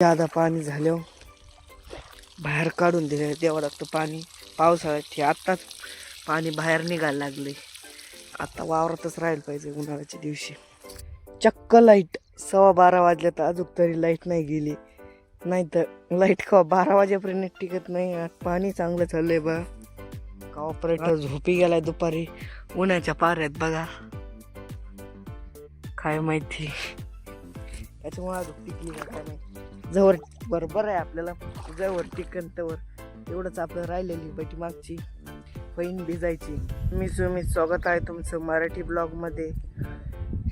जादा पाणी झाल्यावर बाहेर काढून दिले द्यावं लागतं पाणी. पावसाळ्यात हे आत्ताच पाणी बाहेर निघायला लागले. आता वावरातच राहायला पाहिजे उन्हाळ्याच्या दिवशी. चक्क लाईट 12:15 वाजल्या तर अजून तरी लाईट नाही गेली. नाही तर लाईट का 12 वाजेपर्यंत टिकत नाही. पाणी चांगलं चाललंय बा. का ऑपरेटर झोपी गेलाय दुपारी उन्हाच्या पाऱ्यात बघा. काय माहिती त्याच्यामुळे अजून टिकली का काय नाही. जवळ बरोबर आहे आपल्याला जवळ टिकन तवर एवढंच आपलं राहिलेली बैठी मागची पैन भिजायची. मी स्वागत आहे तुमचं मराठी ब्लॉगमध्ये.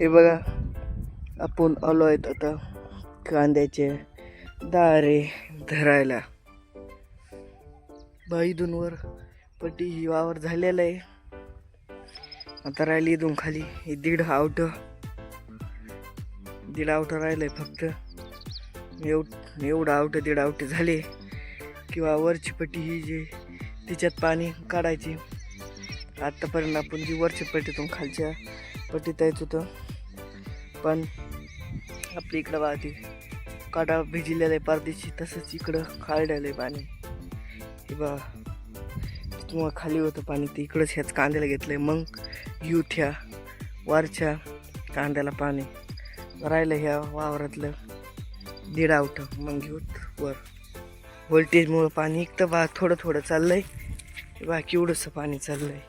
हे बघा आपण आलो आहेत आता कांद्याचे दारे धरायला. इथूनवर पट्टी ही वावर झालेलं आहे. आता राहिली इथून खाली हे दीड आवट राहिलंय फक्त. एवढं आवट दीड आवट झाले किंवा वरची पट्टी ही जी तिच्यात पाणी काढायची. आत्तापर्यंत आपण जी वरची पट्टीतून खालच्या पट्टीत यायच होतं पण आपली इकडं वाहते काढा भिजलेलं आहे परदेशी. तसंच इकडं काढलेलं आहे पाणी. हे बा किंवा खाली होतं पाणी ते इकडंच ह्याच कांद्याला घेतलंय. मग युथ ह्या वरच्या कांद्याला पाणी राहिलं ह्या वावरातलं दीड आवट. मग घेऊत वर व्होल्टेजमुळं पाणी इकतं बा थोडं थोडं चाललंय. बा केवढंसं पाणी चाललंय.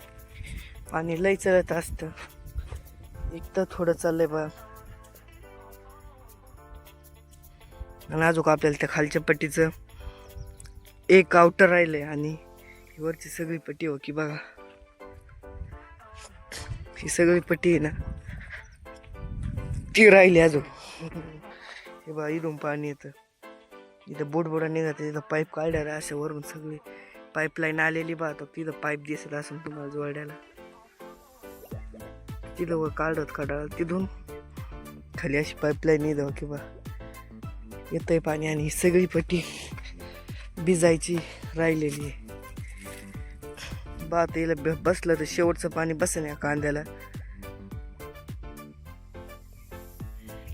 पाणी लय चलत असतं इकतं थोडं चाललंय बा. आणि अजून आपल्याला त्या खालच्या पट्टीचं एक आउटर राहिलंय आणि वरची सगळी पट्टी हो की बघा. ही सगळी पट्टी आहे ना ती राहिली अजून. हे बघा इथून पाणी येतं. इथं बोटबोडा निघात तिथं पाईप काढायला अशा वरून सगळी पाईपलाईन आलेली बा. तिथं पाईप दिसत असेल तुम्हाला जोड्याला. तिथं वर काढा तिथून खाली अशी पाईपलाईन येतं की बा येतंय पाणी. आणि ही सगळी पट्टी भिजायची राहिलेली आहे बा. त्याला बसलं तर शेवटचं पाणी बसेल या कांद्याला.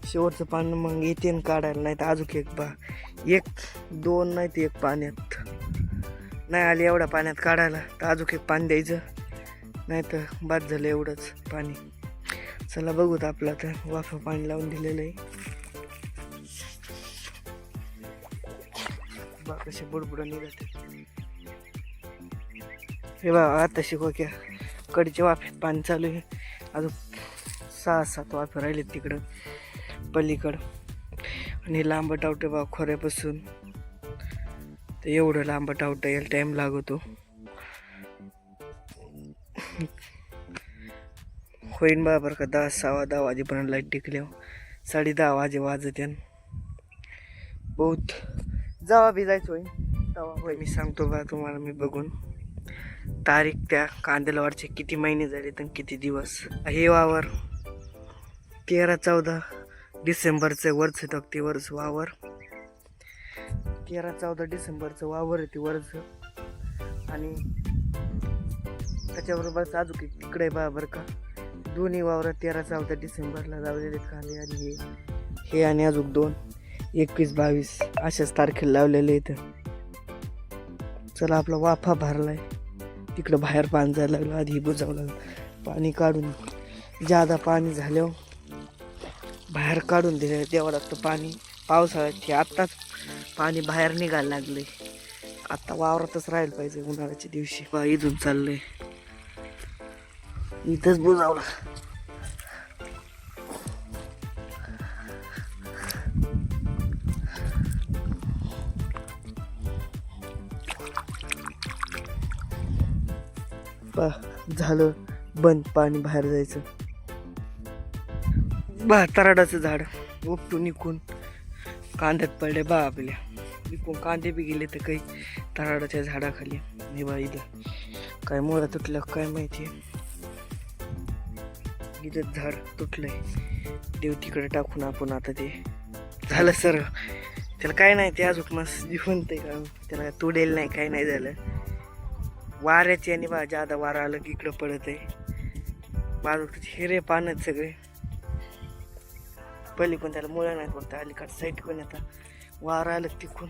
शेवटचं पाणी मग येते काढायला. नाही तर अजून एक बा एक दोन नाही तर एक पाण्यात नाही आले एवढ्या पाण्यात काढायला तर अजून एक पाणी द्यायचं. नाही तर बाद झालं एवढंच पाणी. चला बघूत आपलं आता वाफा पाणी लावून दिलेलं आहे बा. कसे बुडबुडा निघते हे बा. आता शिकवा कडच्या वाफेत पाणी चालू आहे. अजून 6-7 वाफे राहिले तिकडं पलीकडं. आणि लांबट आवटे बा खोऱ्यापासून तर एवढं लांबट आवटा यायला टाईम लागतो. होईन बा बरं का 10-10 वाजेपर्यंत लाईट टिकल्यावर 10:30 वाजे वाजते. बहुत जेव्हा भिजायचं होईन तेव्हा होय मी सांगतो बा तुम्हाला. मी बघून तारीख त्या कांद्याला वरचे किती महिने झाले तर किती दिवस. हे वावर 13-14 डिसेंबरचं वरचं तक्ती वरचं वावर. 13-14 डिसेंबरचं वावर आहे ते वरचं. आणि त्याच्याबरोबरच अजून तिकडे बा बरं का दोन्ही वावर 13-14 डिसेंबरला लावलेले कांदे. आणि हे आणि अजून 2 21-22 अशाच तारखेला लावलेले इथं. चला आपला वाफा भरलाय तिकडं बाहेर पाणी जायला लागलं. आधी बुजावं लागलं पाणी काढून. जादा पाणी झाल्यावर बाहेर काढून दिले द्यावं लागतं पाणी. पावसाळ्यात हे आत्ताच पाणी बाहेर निघायला लागले. आता वावरातच राहायला पाहिजे उन्हाळ्याच्या दिवशी. इथून चाललंय इथंच बुजावलं. झालं बंद पाणी बाहेर जायचं. तराडाचं झाड उपटून इकून कांद्यात पडले बा. आपल्या इकून कांदे बी गेले तर काही तराडाच्या झाडाखाली. हे बा इथं काय मोळा तुटलं काय माहिती. इथं झाड तुटलंय. देव तिकडे टाकून आपण आता ते झालं सर. त्याला काय नाही ते अजून मस्त जिवंत आहे का. त्याला तोडेल नाही काय नाही झालं. वाऱ्याची आणि बा जादा वारा आलं की इकडं पडत आहे. बाजू हिरे पानं सगळे पलीकडून त्याला मुळं नाही पडतं. अलीकडं साईड पण आता वारा आलं तिकून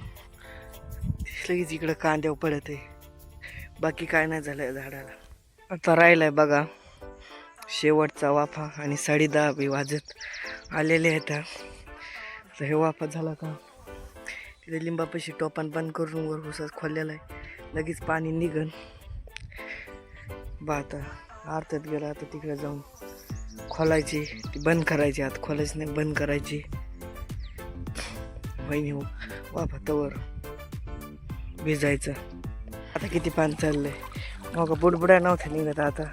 लगेच इकडं कांद्यावर पडत आहे. बाकी काय नाही झालंय झाडाला. आता राहिलाय बघा शेवटचा वाफा आणि 10:30 बी वाजत आलेले आहेत. तर हे वाफा झाला का तिथे लिंबापाशी टोपण बंद करून वर उसाच खोललेला आहे. लगेच पाणी निघन बा. आता अर्ध्यात गेला. आता तिकडे जाऊन खोलायची, ती बंद करायची. आता खोलायची नाही, बंद करायची. वहिनी वाफा तवर भिजायचं. आता किती पाणी चाललंय मग बुडबुड्या नव्हत्या निघत. आता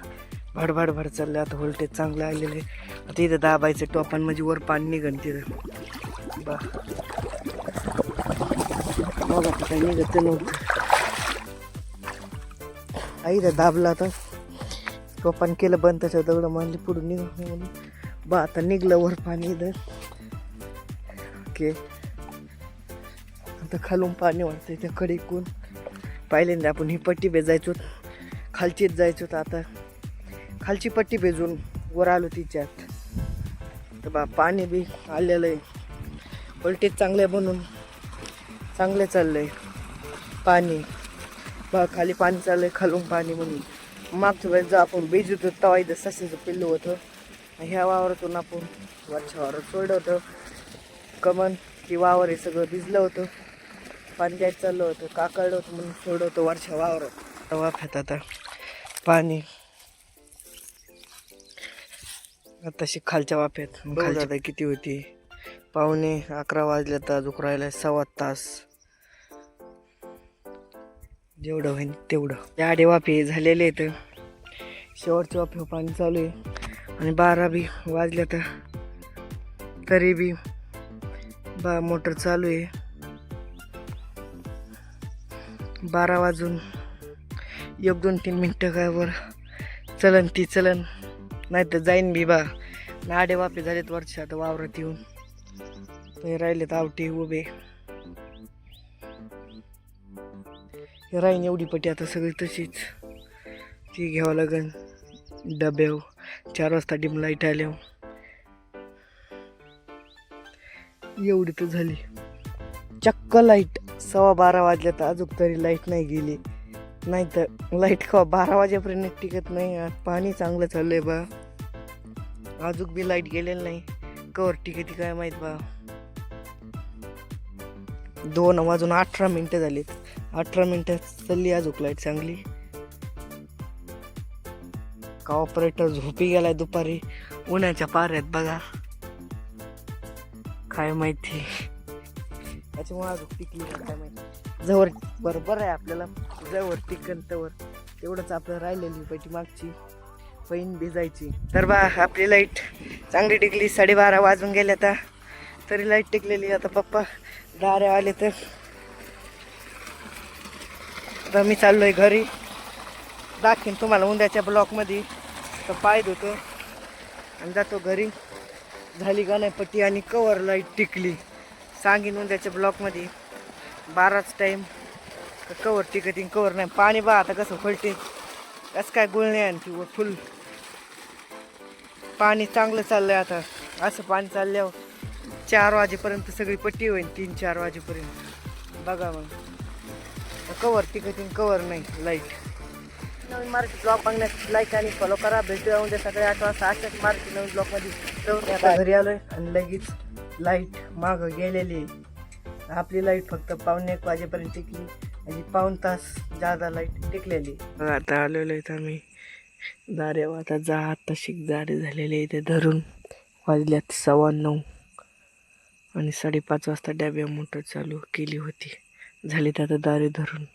भडभड चाललंय. आता व्होल्टेज चांगलं आलेलं आहे. आता इथं दाबायचं टोपण म्हणजे वर पाणी निघन तिथं बा. मग आता काही निघत नव्हतं. इथं दाबलं. आता टोपण केलं बंद. त्याच्या दगड मानली पुढून निघ म्हणून बा. आता निघलं वर पाणी इथं. ओके आता खालून पाणी वाटतंय त्या कडेकून. पहिल्यांदा आपण ही पट्टी बेजायचो, खालचीच जायचो. तर आता खालची पट्टी बेजून वर आलो तिच्यात. तर बा पाणी बी आलेलं आहे. व्होल्टेज चांगले बनून चांगले चाललंय पाणी बा. खाली पाणी चाललंय, खालून पाणी म्हणून. मागच्या वेळेस जर आपण बेज होतो तेव्हा इथं सस्याचं पिल्लू होतं. ह्या वावरातून आपण वरच्या वावरात सोडलं होतं. कमन की वावर हे सगळं भिजलं होतं. पाणी द्यायचं चाललं होतं, काकळलं होतं म्हणून सोडलं होतं वरच्या वावरात. वाफ्यात आता पाणी आताशी खालच्या वाफ्यात. खालच्या आता किती होती? 11:15 वाजले. तर अजून राहिला 1.25 तास. जेवढं होईल तेवढं. त्या आडे वाफे झालेले आहेत. शेवटच्या वाफे पाणी चालू आहे. आणि 12 बी वाजले तर तरी बी मोटर चालू आहे. 12 वाजून 1-2-3 मिनटं काय वर चलन ती चलन, नाही तर जाईन बी बा. आडे वाफे झालेत वरच्या आता वावरात येऊन. ते राहिलेत आवटे उभे. राहीन एवढी पट्टी आता सगळी तशीच. ती घ्यावं लागेल डब्यावर. 4 वाजता डिम लाईट आल्यावर. एवढी तर झाली चक्क लाईट. 12:15 वाजल्या तर अजून तरी लाईट नाही गेली. नाही तर लाईट का 12 वाजेपर्यंत टिकत नाही. पाणी चांगलं चाललंय बा. अजून बी लाईट गेलेलं नाही. कवर टिकती काय माहीत बा. 2:18 झालीत. 18 मिनिटं चालली अजून लाईट चांगली. का ऑपरेटर झोपी गेलाय दुपारी उन्हाच्या पाऱ्यात बघा. काय माहिती त्याच्यामुळे अजून टिकली काय माहिती. जवळ बरोबर आहे आपल्याला, जवळ टिकन तवर तेवढंच आपलं राहिलेली पैठी मागची पैन भिजायची. तर बा आपली लाईट चांगली टिकली. 12:30 वाजून गेल्या आता तरी लाईट टिकलेली. आता पप्पा दारे आले तर मी चाललोय घरी. दाखवीन तुम्हाला उद्याच्या ब्लॉकमध्ये. तर पाय धुतो आणि जातो घरी. झाली का नाही पट्टी आणि कवर लाईट टिकली. सांगीन उद्याच्या ब्लॉकमध्ये. 12च टाईम कवर टिकटिंग कवर नाही. पाणी बा आता कसं फलते कसं काय गुळणे आणखी फुल पाणी चांगलं चाललंय. आता असं पाणी चालल्यावर 4 वाजेपर्यंत सगळी पट्टी होईल. 3-4 वाजेपर्यंत बघा मग. कवर टिकटिंग कवर नाही लाईट. नवीन मराठी ब्लॉग बघण्यासाठी लाईक आणि फॉलो करा. भेटूया उद्या सकाळी 8 वाजता अशाच मराठी नवीन ब्लॉगमध्ये. तर आता घरी आलोय आणि लगेच लाईट मागं गेलेली. आपली लाईट फक्त 1:15 वाजेपर्यंत टिकली आणि 1.25 तास जादा लाईट टिकलेली. आता आलेलो आहे आम्ही दारेवर. आता आता शिक जाडे झालेले इथे धरून वाजल्यात 9:15 आणि 5:30 वाजता डब्या मोटर चालू केली होती. झाली तर आता दारे धरून